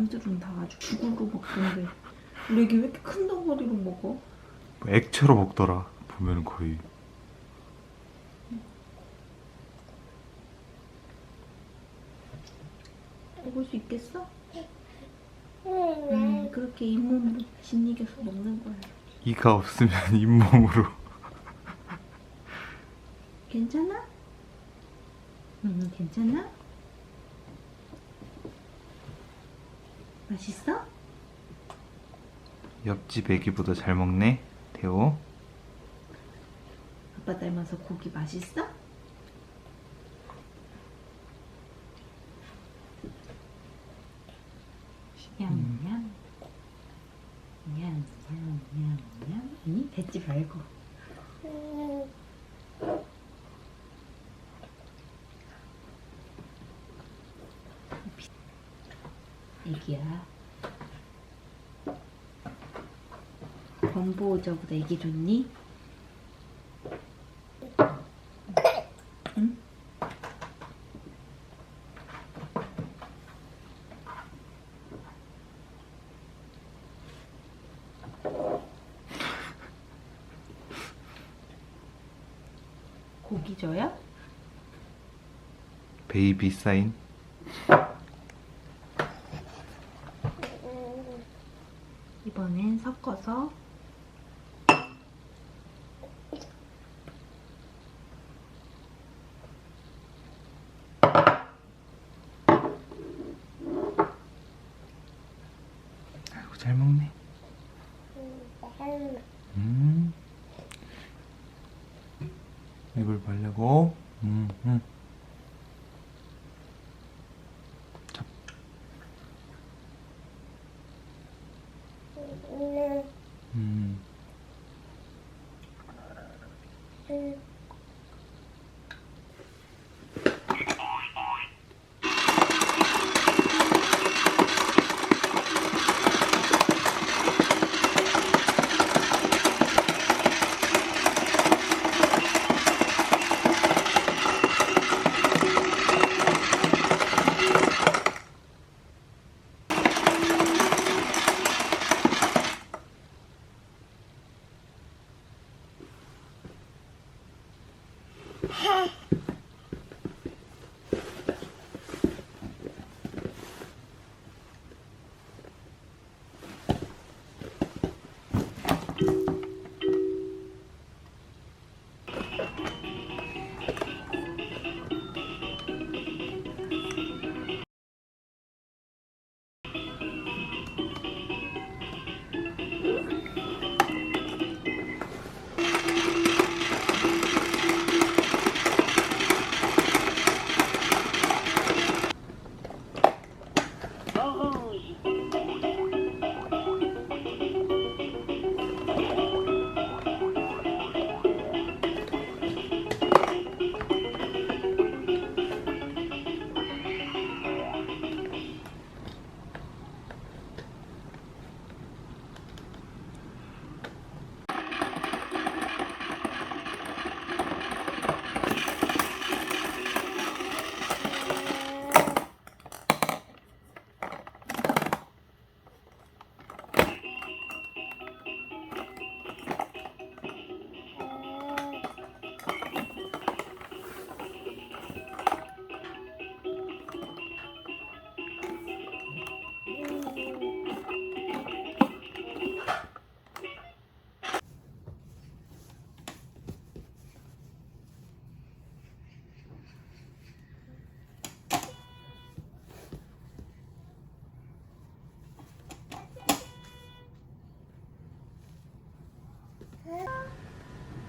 사람들은 다 아주 죽으로 먹던데 우리 애기 왜 이렇게 큰 덩어리로 먹어? 액체로 먹더라. 보면 거의. 먹을 수 있겠어? 그렇게 잇몸으로 짓이겨서 먹는 거야. 이가 없으면 잇몸으로. 괜찮아? 괜찮아? 맛있어? 옆집 애기보다 잘 먹네, 태호. 아빠 닮아서 고기 맛있어? 냠냠 냠냠냠냠. 아니 뱉지 말고. 애기야, 범보호자보다 애기 좋니? 응? 고기 줘요? 베이비 사인. 이번엔 섞어서 아이고, 잘 먹네. 입을 벌리고. 잡.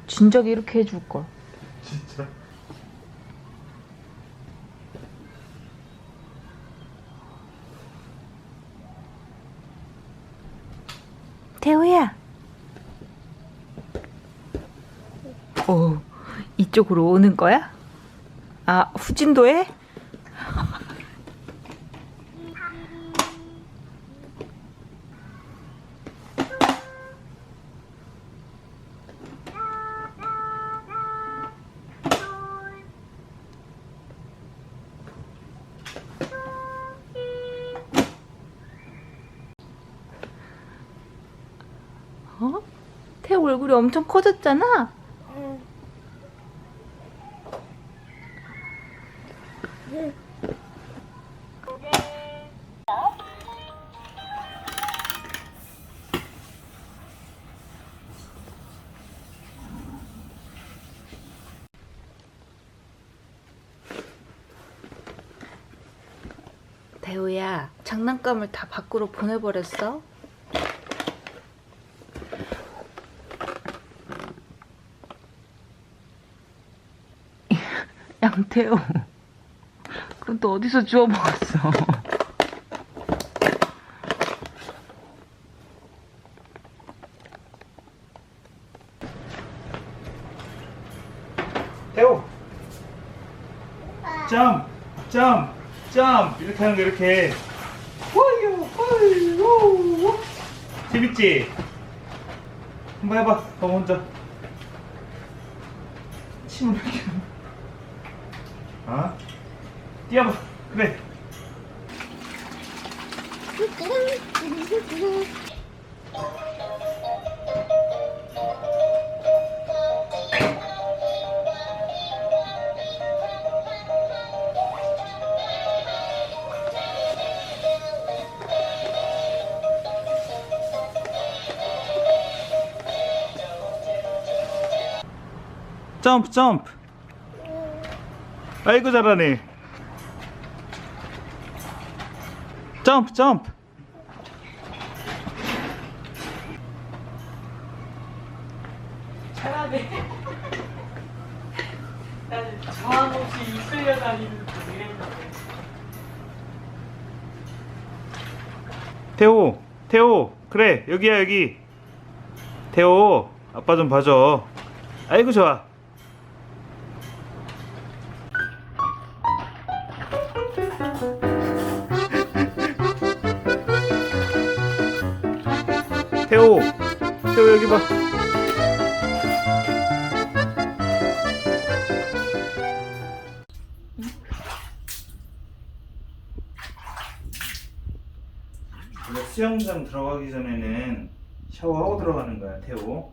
진작에 이렇게 해줄걸. 진짜? 태호야. 오, 이쪽으로 오는 거야? 아, 후진도에? 태호 얼굴이 엄청 커졌잖아. 태호야, 장난감을 다 밖으로 보내버렸어? 양태호, 그럼 또 어디서 주워 먹었어? 태호! 점! 점! 점! 이렇게 하는 거 이렇게. 호유! 호유! 재밌지? 한번 해봐. 너 먼저. 침을 이렇게. 어? 뛰어봐. 그래. 점프 점프. 아이고 잘하네. 점프 점프. 잘하네. 나는 저항 없이 이끌려 다니는 거 이랬는데. 태호 태호 그래 여기야 여기. 태호 아빠 좀 봐줘. 아이고 좋아. 태호 태호 여기 봐. 원래 수영장 들어가기 전에는 샤워하고 들어가는 거야 태호.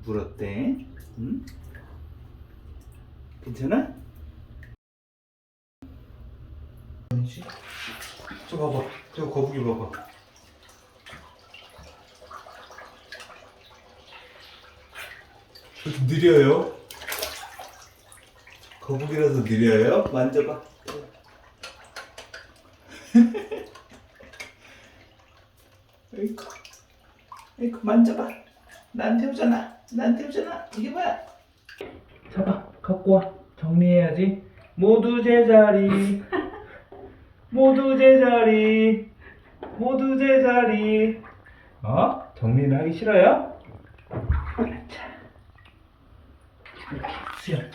물 어때? 응? 괜찮아? 아니지? 저 봐봐. 저 거북이 봐봐. 좀 느려요? 거북이라서 느려요? 만져봐. 에이쿠, 에이쿠 만져봐. 나한테 오잖아. 나한테 오잖아. 이게 뭐야? 잡아, 갖고 와. 정리해야지. 모두 제자리. 모두 제자리. 모두 제자리. 어? 정리는 하기 싫어요? 자, 이렇게 수영.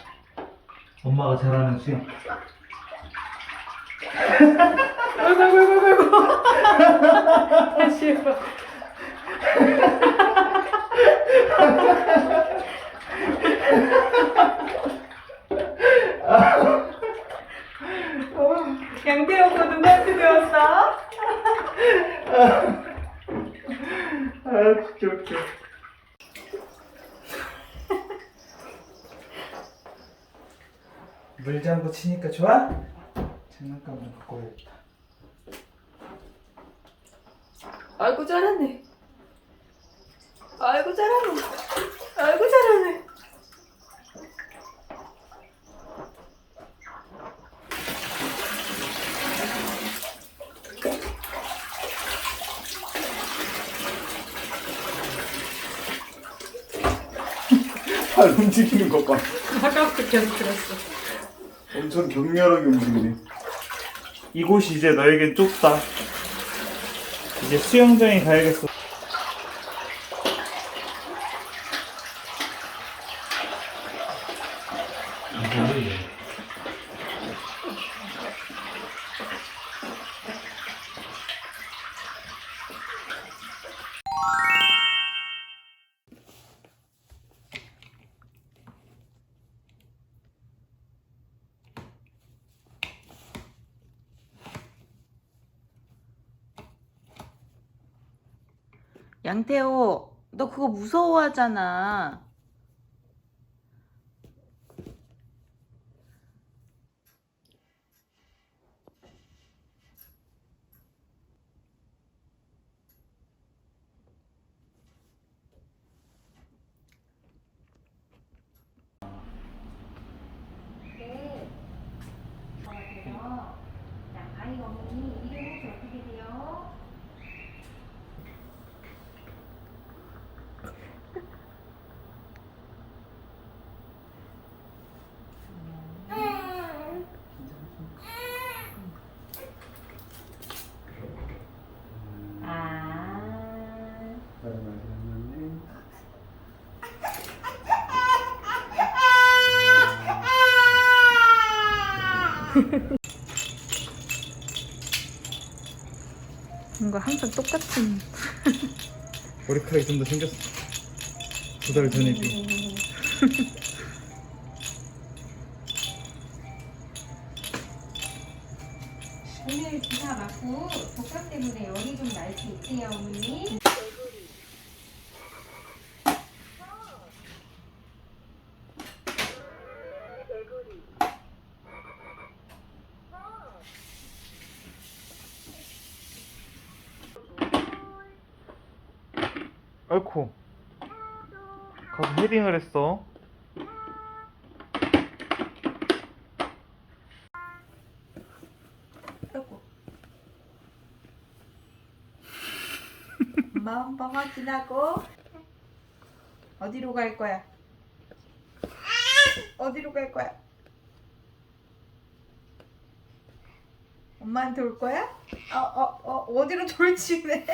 엄마가 잘하는 수영. 아이고 아이고 아이고 아이고. 다시 해봐. 양태호 거 누구한테 배웠어? 아 진짜 웃겨. 물장구 치니까 좋아? 장난감 좀 갖고 와야겠다. 아이고 잘하네. 아이고 잘하네. 아이고 잘하네. 발 움직이는 것 봐. 아까부터 계속 들었어. 엄청 격렬하게 움직이네. 이곳이 이제 너에겐 좁다. 이제 수영장에 가야겠어. 양태호, 너 그거 무서워하잖아. 아이 어머니 이름 혹시 어떻게 돼요? 뭔가 항상 똑같은. 머리카락이 좀 더 생겼어. 2달 전에 비해. 오늘 기사 맞고 독감 때문에 열이 좀 날 수 있대요 어머니. 아이코. 가서 헤딩을 했어. 아이고. 엄마 한 번 확인하고 어디로 갈 거야? 어디로 갈 거야? 엄마한테 올 거야? 어디로 돌지 왜?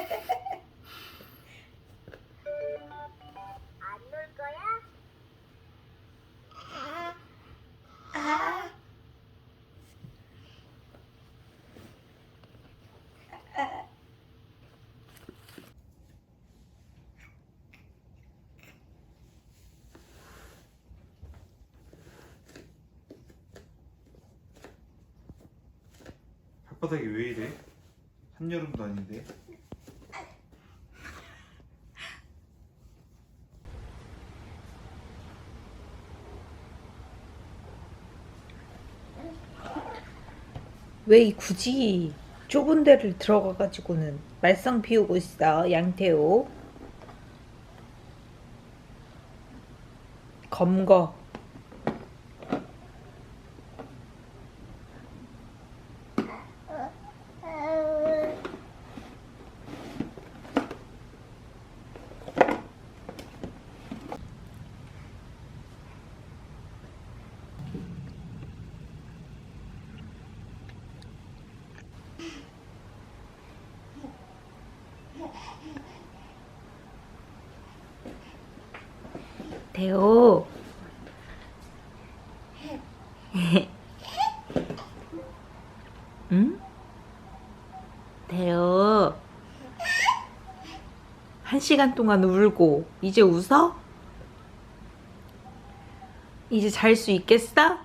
혓바닥이 왜 이래? 한여름도 아닌데. 왜 굳이 좁은 데를 들어가가지고는 말썽 피우고 있어, 양태호? 검거. 태호. 응? 태호. 1시간 동안 울고 이제 웃어? 이제 잘 수 있겠어?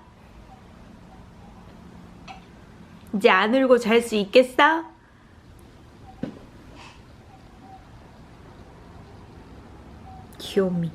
이제 안 울고 잘 수 있겠어? 귀요미.